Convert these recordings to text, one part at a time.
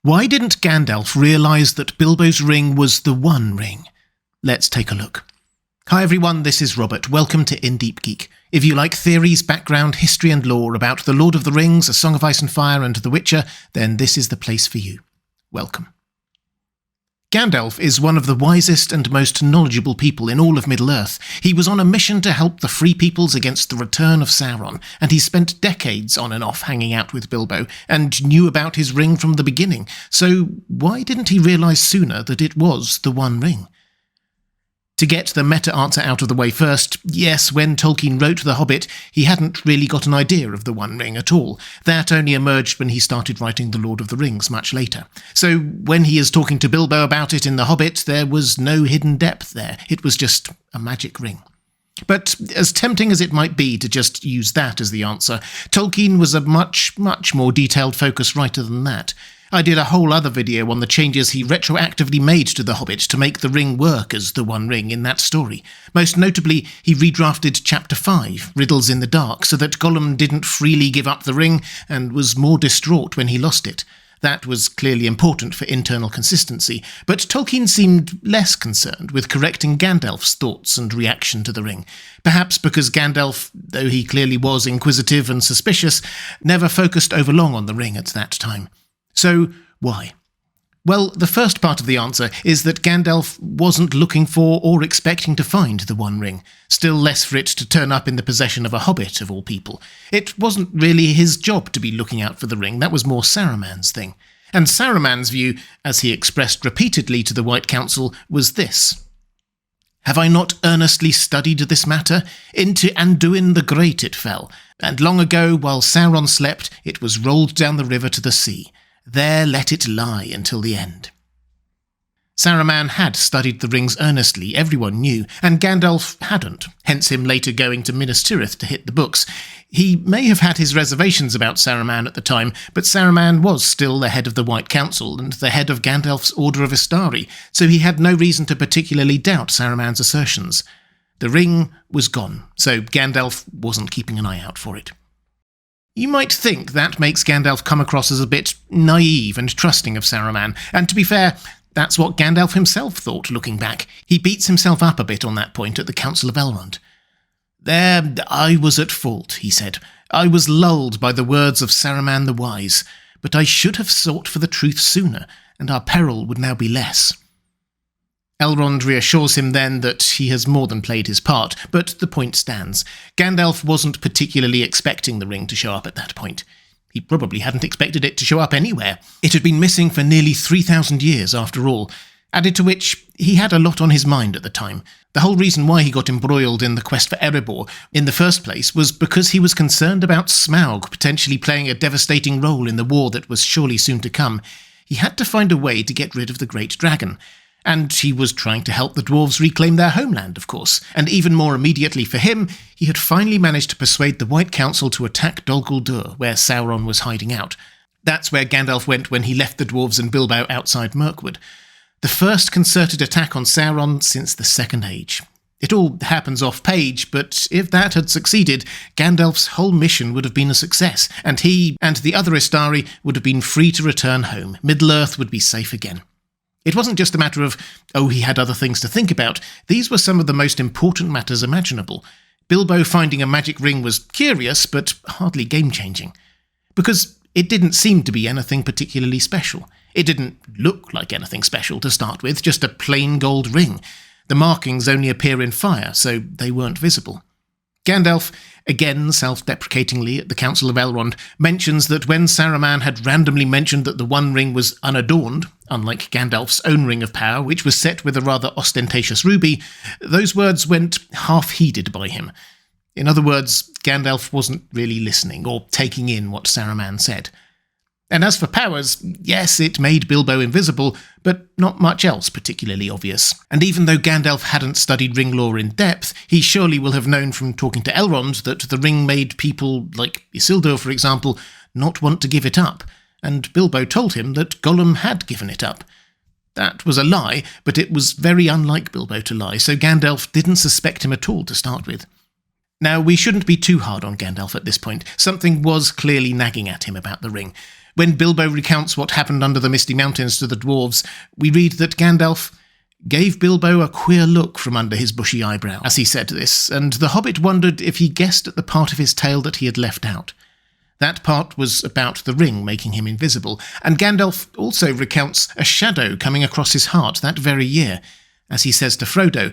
Why didn't Gandalf realise that Bilbo's ring was the One Ring? Let's take a look. Hi everyone, this is Robert. Welcome to Deep Geek. If you like theories, background, history and lore about The Lord of the Rings, A Song of Ice and Fire and The Witcher, then this is the place for you. Welcome. Gandalf is one of the wisest and most knowledgeable people in all of Middle-earth. He was on a mission to help the Free Peoples against the return of Sauron, and he spent decades on and off hanging out with Bilbo, and knew about his ring from the beginning. So why didn't he realise sooner that it was the One Ring? To get the meta-answer out of the way first, yes, when Tolkien wrote The Hobbit, he hadn't really got an idea of the One Ring at all. That only emerged when he started writing The Lord of the Rings much later. So when he is talking to Bilbo about it in The Hobbit, there was no hidden depth there. It was just a magic ring. But as tempting as it might be to just use that as the answer, Tolkien was a much, much more detailed focus writer than that. I did a whole other video on the changes he retroactively made to The Hobbit to make the ring work as the One Ring in that story. Most notably, he redrafted Chapter 5, Riddles in the Dark, so that Gollum didn't freely give up the ring and was more distraught when he lost it. That was clearly important for internal consistency, but Tolkien seemed less concerned with correcting Gandalf's thoughts and reaction to the ring. Perhaps because Gandalf, though he clearly was inquisitive and suspicious, never focused overlong on the ring at that time. So, why? Well, the first part of the answer is that Gandalf wasn't looking for or expecting to find the One Ring, still less for it to turn up in the possession of a hobbit, of all people. It wasn't really his job to be looking out for the ring, that was more Saruman's thing. And Saruman's view, as he expressed repeatedly to the White Council, was this: "Have I not earnestly studied this matter? Into Anduin the Great it fell, and long ago, while Sauron slept, it was rolled down the river to the sea. There let it lie until the end." Saruman had studied the rings earnestly, everyone knew, and Gandalf hadn't, hence him later going to Minas Tirith to hit the books. He may have had his reservations about Saruman at the time, but Saruman was still the head of the White Council and the head of Gandalf's Order of Istari, so he had no reason to particularly doubt Saruman's assertions. The ring was gone, so Gandalf wasn't keeping an eye out for it. You might think that makes Gandalf come across as a bit naive and trusting of Saruman, and to be fair, that's what Gandalf himself thought looking back. He beats himself up a bit on that point at the Council of Elrond. "There, I was at fault," he said. "I was lulled by the words of Saruman the Wise, but I should have sought for the truth sooner, and our peril would now be less." Elrond reassures him then that he has more than played his part, but the point stands. Gandalf wasn't particularly expecting the ring to show up at that point. He probably hadn't expected it to show up anywhere. It had been missing for nearly 3,000 years after all, added to which he had a lot on his mind at the time. The whole reason why he got embroiled in the quest for Erebor in the first place was because he was concerned about Smaug potentially playing a devastating role in the war that was surely soon to come. He had to find a way to get rid of the Great Dragon. And he was trying to help the dwarves reclaim their homeland, of course. And even more immediately for him, he had finally managed to persuade the White Council to attack Dol Guldur, where Sauron was hiding out. That's where Gandalf went when he left the dwarves and Bilbo outside Mirkwood. The first concerted attack on Sauron since the Second Age. It all happens off-page, but if that had succeeded, Gandalf's whole mission would have been a success, and he and the other Istari would have been free to return home. Middle-earth would be safe again. It wasn't just a matter of, he had other things to think about. These were some of the most important matters imaginable. Bilbo finding a magic ring was curious, but hardly game-changing. Because it didn't seem to be anything particularly special. It didn't look like anything special to start with, just a plain gold ring. The markings only appear in fire, so they weren't visible. Gandalf, again self-deprecatingly at the Council of Elrond, mentions that when Saruman had randomly mentioned that the One Ring was unadorned, unlike Gandalf's own ring of power, which was set with a rather ostentatious ruby, those words went half-heeded by him. In other words, Gandalf wasn't really listening or taking in what Saruman said. And as for powers, yes, it made Bilbo invisible, but not much else particularly obvious. And even though Gandalf hadn't studied ring lore in depth, he surely will have known from talking to Elrond that the ring made people, like Isildur for example, not want to give it up, and Bilbo told him that Gollum had given it up. That was a lie, but it was very unlike Bilbo to lie, so Gandalf didn't suspect him at all to start with. Now, we shouldn't be too hard on Gandalf at this point. Something was clearly nagging at him about the ring. When Bilbo recounts what happened under the Misty Mountains to the dwarves, we read that Gandalf gave Bilbo a queer look from under his bushy eyebrow as he said this, and the hobbit wondered if he guessed at the part of his tale that he had left out. That part was about the ring making him invisible, and Gandalf also recounts a shadow coming across his heart that very year, as he says to Frodo,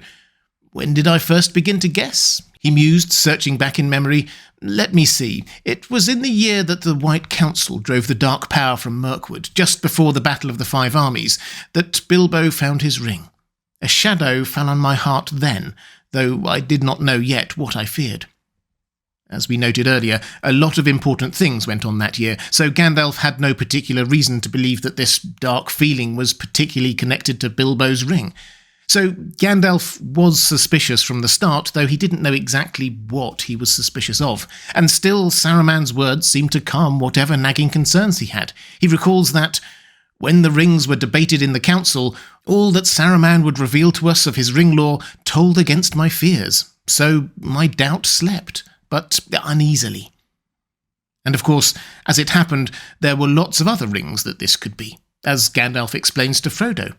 "When did I first begin to guess?" He mused, searching back in memory. "Let me see. It was in the year that the White Council drove the Dark Power from Mirkwood, just before the Battle of the Five Armies, that Bilbo found his ring. A shadow fell on my heart then, though I did not know yet what I feared." As we noted earlier, a lot of important things went on that year, so Gandalf had no particular reason to believe that this dark feeling was particularly connected to Bilbo's ring. So Gandalf was suspicious from the start, though he didn't know exactly what he was suspicious of, and still Saruman's words seemed to calm whatever nagging concerns he had. He recalls that, "When the rings were debated in the council, all that Saruman would reveal to us of his ring lore told against my fears, so my doubt slept, but uneasily." And of course, as it happened, there were lots of other rings that this could be, as Gandalf explains to Frodo.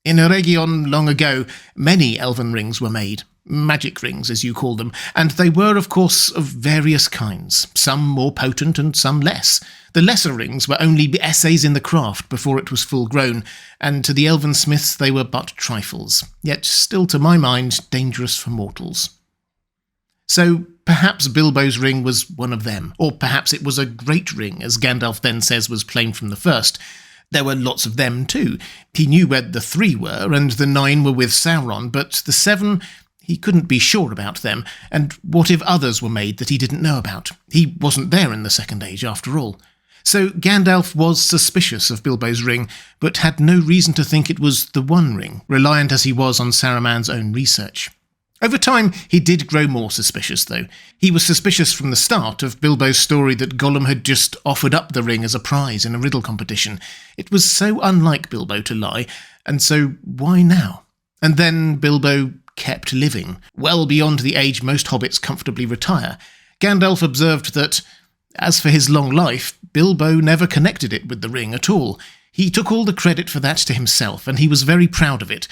In Eregion long ago, many elven rings were made, magic rings as you call them, and they were of course of various kinds, some more potent and some less. The lesser rings were only essays in the craft before it was full grown, and to the elven smiths they were but trifles, yet still to my mind dangerous for mortals. So perhaps Bilbo's ring was one of them, or perhaps it was a great ring, as Gandalf then says was plain from the first. There were lots of them too. He knew where the 3 were, and the 9 were with Sauron, but the 7, he couldn't be sure about them, and what if others were made that he didn't know about? He wasn't there in the Second Age, after all. So Gandalf was suspicious of Bilbo's ring, but had no reason to think it was the One Ring, reliant as he was on Saruman's own research. Over time, he did grow more suspicious, though. He was suspicious from the start of Bilbo's story that Gollum had just offered up the ring as a prize in a riddle competition. It was so unlike Bilbo to lie, and so why now? And then Bilbo kept living, well beyond the age most hobbits comfortably retire. Gandalf observed that, as for his long life, Bilbo never connected it with the ring at all. He took all the credit for that to himself, and he was very proud of it,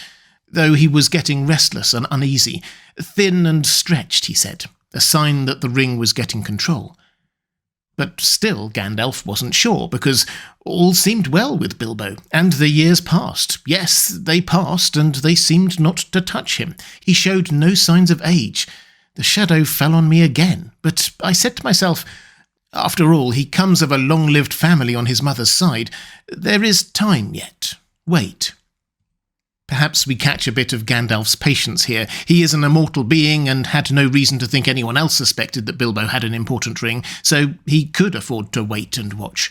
though he was getting restless and uneasy, thin and stretched, he said, a sign that the ring was getting control. But still Gandalf wasn't sure, because all seemed well with Bilbo, and the years passed. Yes, they passed, and they seemed not to touch him. He showed no signs of age. The shadow fell on me again, but I said to myself, after all, he comes of a long-lived family on his mother's side. There is time yet. Wait. Perhaps we catch a bit of Gandalf's patience here. He is an immortal being and had no reason to think anyone else suspected that Bilbo had an important ring, so he could afford to wait and watch.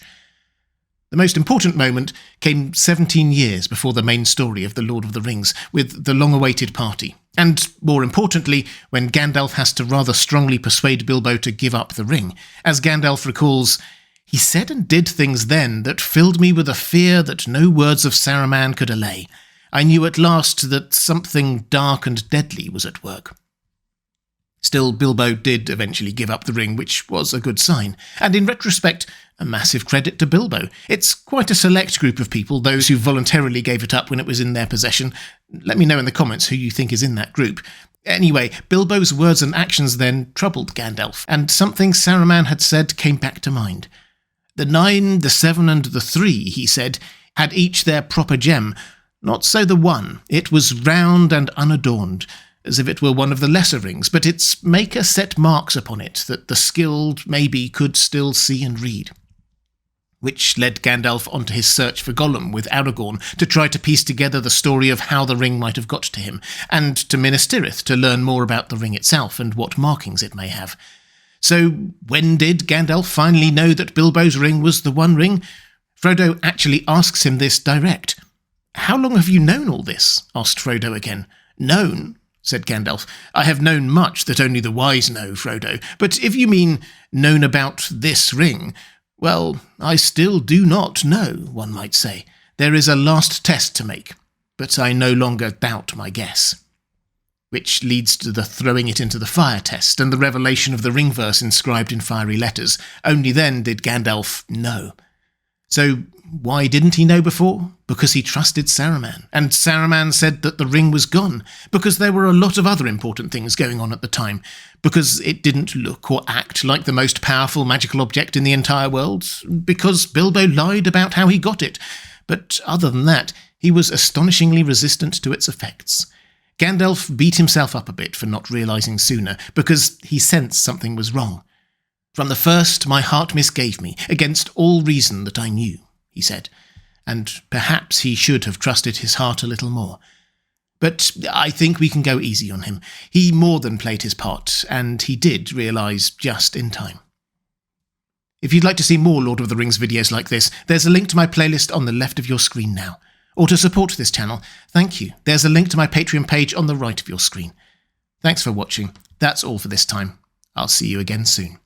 The most important moment came 17 years before the main story of The Lord of the Rings, with the long-awaited party. And, more importantly, when Gandalf has to rather strongly persuade Bilbo to give up the ring. As Gandalf recalls, "He said and did things then that filled me with a fear that no words of Saruman could allay. I knew at last that something dark and deadly was at work." Still, Bilbo did eventually give up the ring, which was a good sign. And in retrospect, a massive credit to Bilbo. It's quite a select group of people, those who voluntarily gave it up when it was in their possession. Let me know in the comments who you think is in that group. Anyway, Bilbo's words and actions then troubled Gandalf, and something Saruman had said came back to mind. "The 9, the 7, and the 3, he said, had each their proper gem. Not so the one. It was round and unadorned, as if it were one of the lesser rings, but its maker set marks upon it that the skilled, maybe, could still see and read." Which led Gandalf onto his search for Gollum with Aragorn to try to piece together the story of how the ring might have got to him, and to Minas Tirith to learn more about the ring itself and what markings it may have. So when did Gandalf finally know that Bilbo's ring was the One Ring? Frodo actually asks him this direct. "How long have you known all this?" asked Frodo again. "Known?" said Gandalf. "I have known much that only the wise know, Frodo. But if you mean known about this ring, well, I still do not know, one might say. There is a last test to make, but I no longer doubt my guess." Which leads to the throwing it into the fire test and the revelation of the ring verse inscribed in fiery letters. Only then did Gandalf know. So why didn't he know before? Because he trusted Saruman, and Saruman said that the ring was gone, because there were a lot of other important things going on at the time, because it didn't look or act like the most powerful magical object in the entire world, because Bilbo lied about how he got it, but other than that, he was astonishingly resistant to its effects. Gandalf beat himself up a bit for not realising sooner, because he sensed something was wrong. "From the first, my heart misgave me, against all reason that I knew," he said, and perhaps he should have trusted his heart a little more. But I think we can go easy on him. He more than played his part, and he did realise just in time. If you'd like to see more Lord of the Rings videos like this, there's a link to my playlist on the left of your screen now. Or to support this channel, thank you. There's a link to my Patreon page on the right of your screen. Thanks for watching. That's all for this time. I'll see you again soon.